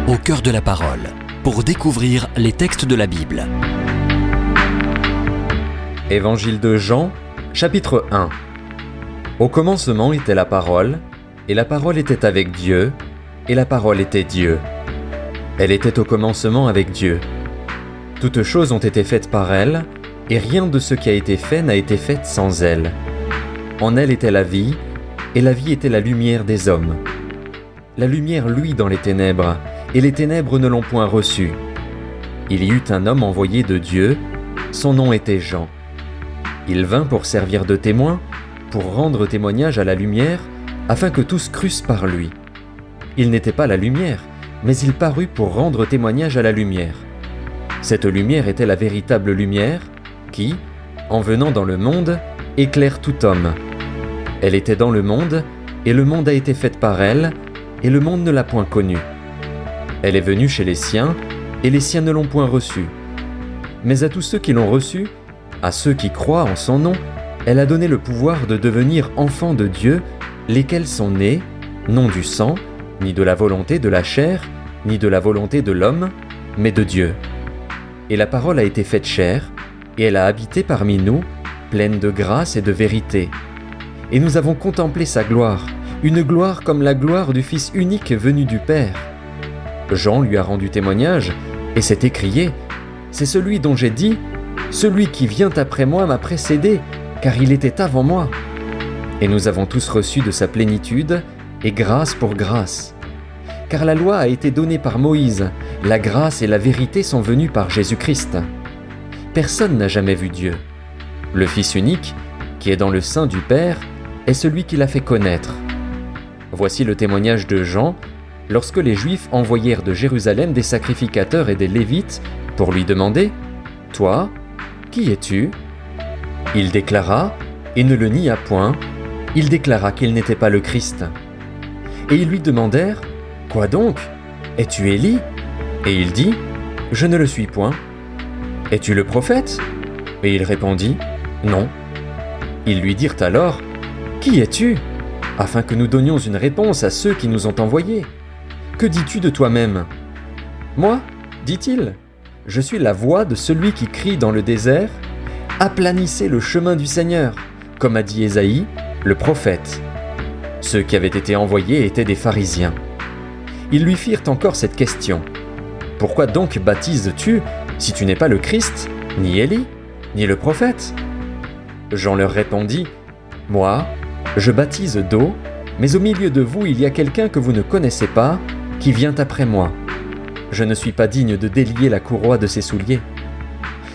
au cœur de la parole, pour découvrir les textes de la Bible. Évangile de Jean, chapitre 1. Au commencement était la parole, et la parole était avec Dieu, et la parole était Dieu. Elle était au commencement avec Dieu. Toutes choses ont été faites par elle, et rien de ce qui a été fait n'a été fait sans elle. En elle était la vie, et la vie était la lumière des hommes. La lumière luit dans les ténèbres, et les ténèbres ne l'ont point reçue. Il y eut un homme envoyé de Dieu, son nom était Jean. Il vint pour servir de témoin, pour rendre témoignage à la lumière, afin que tous crussent par lui. Il n'était pas la lumière, mais il parut pour rendre témoignage à la lumière. Cette lumière était la véritable lumière, qui, en venant dans le monde, éclaire tout homme. Elle était dans le monde, et le monde a été fait par elle, et le monde ne l'a point connue. Elle est venue chez les siens, et les siens ne l'ont point reçue. Mais à tous ceux qui l'ont reçue, à ceux qui croient en son nom, elle a donné le pouvoir de devenir enfants de Dieu, lesquels sont nés, non du sang, ni de la volonté de la chair, ni de la volonté de l'homme, mais de Dieu. Et la parole a été faite chair, et elle a habité parmi nous, pleine de grâce et de vérité. Et nous avons contemplé sa gloire, une gloire comme la gloire du Fils unique venu du Père. Jean lui a rendu témoignage, et s'est écrié : « C'est celui dont j'ai dit : celui qui vient après moi m'a précédé, car il était avant moi. » Et nous avons tous reçu de sa plénitude, et grâce pour grâce. Car la loi a été donnée par Moïse, la grâce et la vérité sont venues par Jésus-Christ. Personne n'a jamais vu Dieu. Le Fils unique, qui est dans le sein du Père, est celui qui l'a fait connaître. Voici le témoignage de Jean, lorsque les Juifs envoyèrent de Jérusalem des sacrificateurs et des Lévites pour lui demander : « Toi, qui es-tu » Il déclara, et ne le nia point, il déclara qu'il n'était pas le Christ. Et ils lui demandèrent : « Quoi donc ? Es-tu Élie » Et il dit : « Je ne le suis point. »« Es-tu le prophète » Et il répondit : « Non. » Ils lui dirent alors : « Qui es-tu ? Afin que nous donnions une réponse à ceux qui nous ont envoyés. Que dis-tu de toi-même ? » « Moi, dit-il, je suis la voix de celui qui crie dans le désert : aplanissez le chemin du Seigneur, comme a dit Ésaïe, le prophète. » Ceux qui avaient été envoyés étaient des pharisiens. Ils lui firent encore cette question : « Pourquoi donc baptises-tu si tu n'es pas le Christ, ni Élie, ni le prophète ?» Jean leur répondit : « Moi, je baptise d'eau, mais au milieu de vous il y a quelqu'un que vous ne connaissez pas, qui vient après moi. Je ne suis pas digne de délier la courroie de ses souliers. »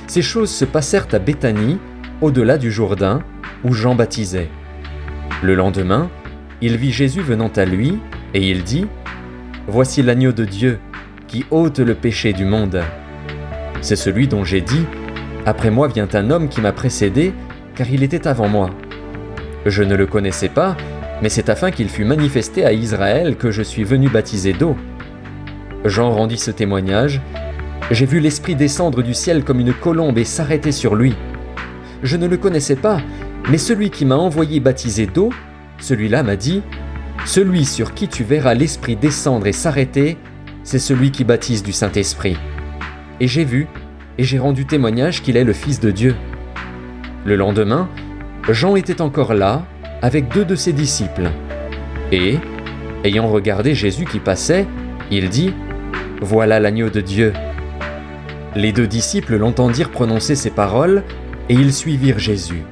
Ces choses se passèrent à Béthanie, au-delà du Jourdain, où Jean baptisait. Le lendemain, il vit Jésus venant à lui, et il dit : « Voici l'agneau de Dieu, qui ôte le péché du monde. C'est celui dont j'ai dit : après moi vient un homme qui m'a précédé, car il était avant moi. Je ne le connaissais pas, mais c'est afin qu'il fût manifesté à Israël que je suis venu baptiser d'eau. » Jean rendit ce témoignage : « J'ai vu l'Esprit descendre du ciel comme une colombe et s'arrêter sur lui. Je ne le connaissais pas, mais celui qui m'a envoyé baptiser d'eau, celui-là m'a dit : celui sur qui tu verras l'Esprit descendre et s'arrêter, c'est celui qui baptise du Saint-Esprit. Et j'ai vu, et j'ai rendu témoignage qu'il est le Fils de Dieu. » Le lendemain, Jean était encore là, avec 2 de ses disciples. Et, ayant regardé Jésus qui passait, il dit : « Voilà l'agneau de Dieu. » Les 2 disciples l'entendirent prononcer ces paroles, et ils suivirent Jésus.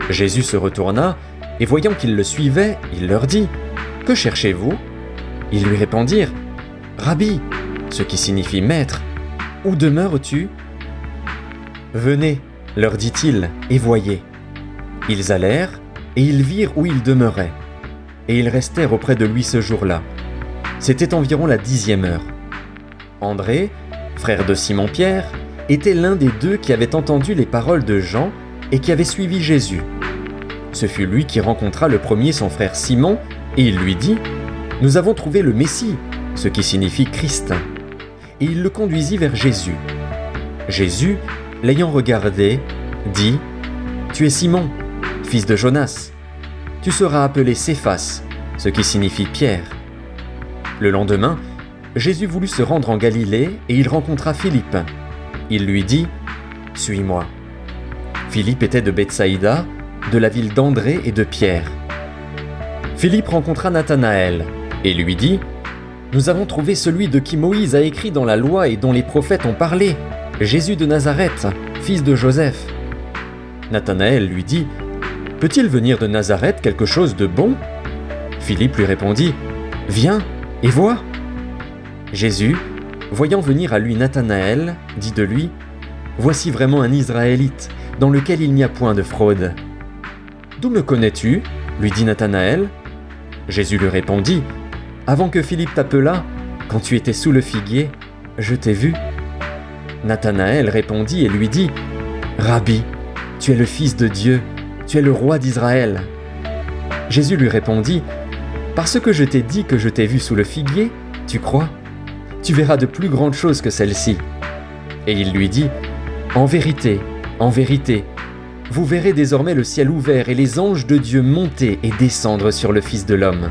Jésus se retourna, et voyant qu'ils le suivaient, il leur dit : « Que cherchez-vous » Ils lui répondirent : « Rabbi », ce qui signifie maître, « où demeures-tu » ? « Venez, leur dit-il, et voyez. » Ils allèrent, et ils virent où il demeurait. Et ils restèrent auprès de lui ce jour-là. C'était environ la 10e heure. André, frère de Simon-Pierre, était l'un des 2 qui avaient entendu les paroles de Jean et qui avait suivi Jésus. Ce fut lui qui rencontra le premier son frère Simon, et il lui dit : « Nous avons trouvé le Messie, ce qui signifie Christ. » Et il le conduisit vers Jésus. Jésus, l'ayant regardé, dit : « Tu es Simon, fils de Jonas. Tu seras appelé Céphas, ce qui signifie Pierre. » Le lendemain, Jésus voulut se rendre en Galilée et il rencontra Philippe. Il lui dit « Suis-moi ». Philippe était de Bethsaïda, de la ville d'André et de Pierre. Philippe rencontra Nathanaël et lui dit « Nous avons trouvé celui de qui Moïse a écrit dans la loi et dont les prophètes ont parlé, Jésus de Nazareth, fils de Joseph. » Nathanaël lui dit « Peut-il venir de Nazareth quelque chose de bon ?» Philippe lui répondit « Viens et vois ». Jésus, voyant venir à lui Nathanaël, dit de lui « Voici vraiment un Israélite, dans lequel il n'y a point de fraude. »« D'où me connais-tu » lui dit Nathanaël. Jésus lui répondit « Avant que Philippe t'appelât, quand tu étais sous le figuier, je t'ai vu. » Nathanaël répondit et lui dit « Rabbi, tu es le Fils de Dieu, tu es le roi d'Israël. » Jésus lui répondit « Parce que je t'ai dit que je t'ai vu sous le figuier, tu crois ? Tu verras de plus grandes choses que celles-ci. » Et il lui dit « En vérité, vous verrez désormais le ciel ouvert et les anges de Dieu monter et descendre sur le Fils de l'homme. »